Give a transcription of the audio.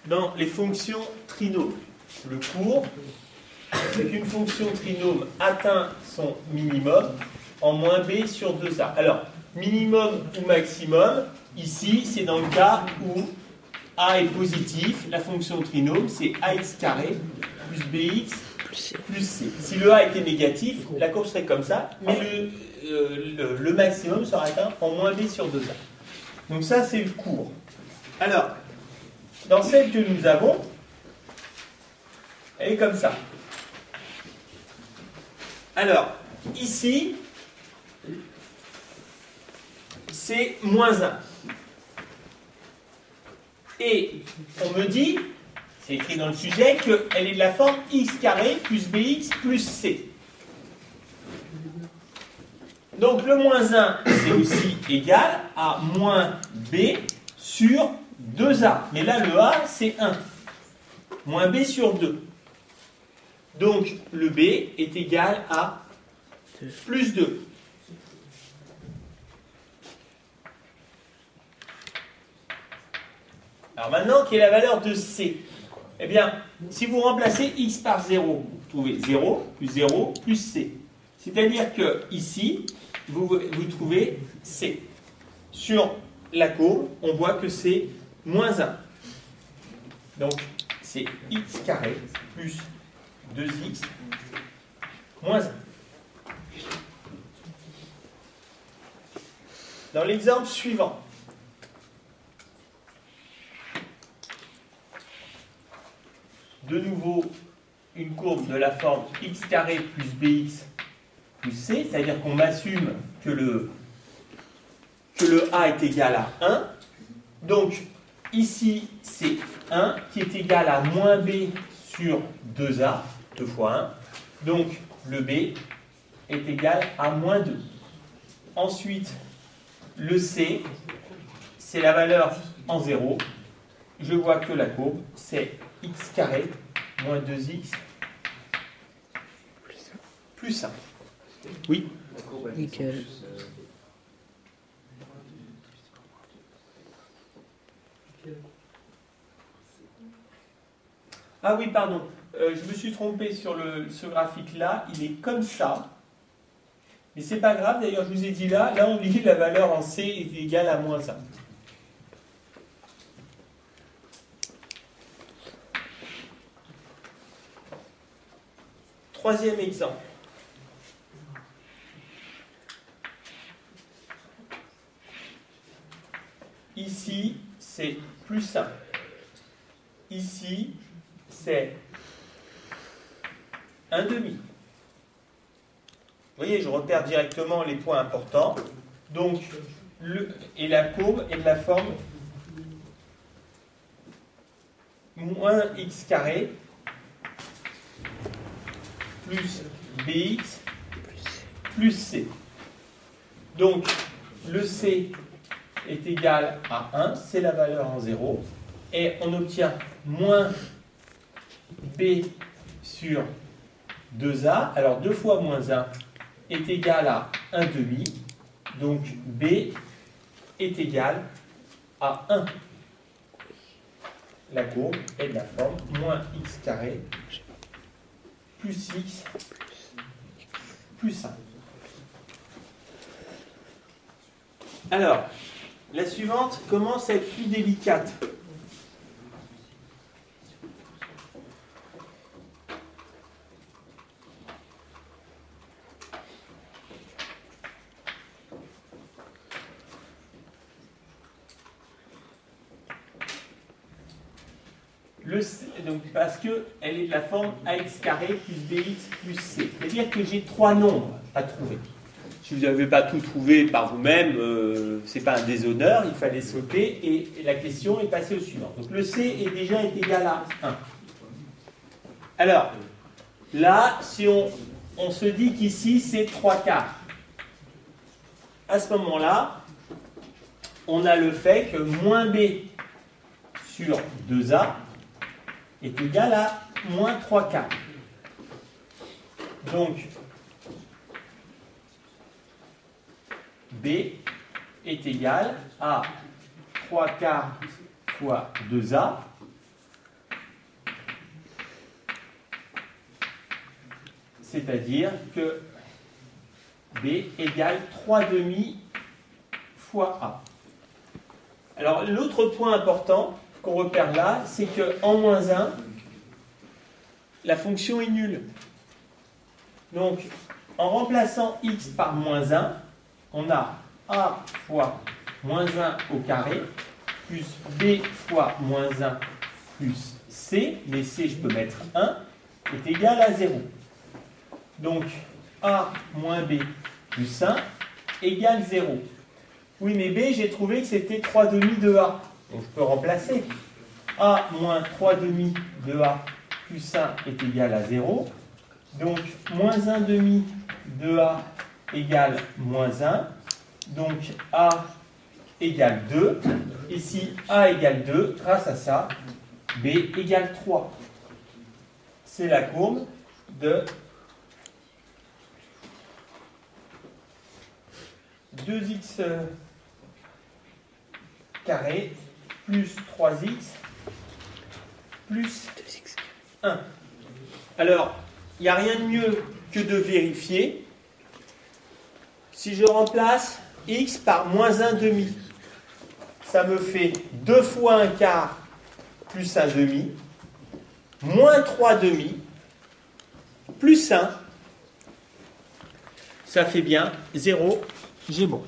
dans les fonctions trinômes. Le cours, c'est qu'une fonction trinôme atteint son minimum en moins b sur 2a. Alors, minimum ou maximum, ici, c'est dans le cas où a est positif, la fonction trinôme, c'est ax carré plus bx plus c. Si le a était négatif, la courbe serait comme ça, mais le maximum sera atteint en moins b sur 2a. Donc ça, c'est le cours. Alors, dans celle que nous avons, elle est comme ça. Alors, ici, c'est moins 1. Et on me dit, c'est écrit dans le sujet, qu'elle est de la forme x carré plus bx plus c. Donc le moins 1, c'est aussi égal à moins b sur 2a. Mais là, le a, c'est 1. Moins b sur 2. Donc le b est égal à plus 2. Alors maintenant, quelle est la valeur de c? Eh bien, si vous remplacez x par 0, vous trouvez 0 plus c. C'est-à-dire que ici, vous trouvez c. Sur la courbe, on voit que c'est moins 1. Donc, c'est x carré plus 2x moins 1. Dans l'exemple suivant, de nouveau une courbe de la forme x carré plus bx plus c, c'est-à-dire qu'on m'assume que le a est égal à 1. Donc, ici, c'est 1 qui est égal à moins b sur 2a, 2 fois 1. Donc, le b est égal à moins 2. Ensuite, le c, c'est la valeur en 0. Je vois que la courbe, c'est x carré moins 2x plus 1. Oui. Nickel. Ah oui, pardon. Je me suis trompé sur ce graphique-là. Il est comme ça. Mais c'est pas grave. D'ailleurs, je vous ai dit là on lit la valeur en C est égale à moins 1. Troisième exemple. Ici, c'est plus 1. Ici, c'est 1 demi. Vous voyez, je repère directement les points importants. Donc, et la courbe est de la forme moins x carré plus bx plus c. Donc, le c est égal à 1, c'est la valeur en 0, et on obtient moins b sur 2a. Alors, 2 fois moins 1 est égal à 1 demi, donc b est égal à 1. La courbe est de la forme moins x carré plus x plus 1. Alors, la suivante commence à être plus délicate. Donc, parce qu'elle est de la forme ax carré plus bx plus c. C'est-à-dire que j'ai 3 nombres à trouver. Si vous n'avez pas tout trouvé par vous-même, ce n'est pas un déshonneur, il fallait sauter et la question est passée au suivant. Donc le c est déjà égal à 1. Alors, là, si on se dit qu'ici c'est 3/4, à ce moment-là, on a le fait que moins b sur 2a est égal à moins 3/4. Donc, b est égal à 3/4 fois 2a C'est-à-dire que B égale 3 demi fois A. Alors, l'autre point important qu'on repère là, c'est qu'en moins 1, la fonction est nulle. Donc, en remplaçant x par moins 1, on a A fois moins 1 au carré, plus B fois moins 1 plus C, mais C, je peux mettre 1, est égal à 0. Donc, A moins B plus 1 égale 0. Oui, mais B, j'ai trouvé que c'était 3 demi de A. Donc, je peux remplacer. A moins 3 demi de A plus 1 est égal à 0. Donc, moins 1 demi de A égale moins 1. Donc, A égale 2. Ici, A égale 2. Grâce à ça, B égale 3. C'est la courbe de 2x carré plus 3x plus 1. Alors, il n'y a rien de mieux que de vérifier. Si je remplace x par moins 1 demi, ça me fait 2 fois 1 quart plus 1 demi, moins 3 demi, plus 1. Ça fait bien 0, j'ai bon.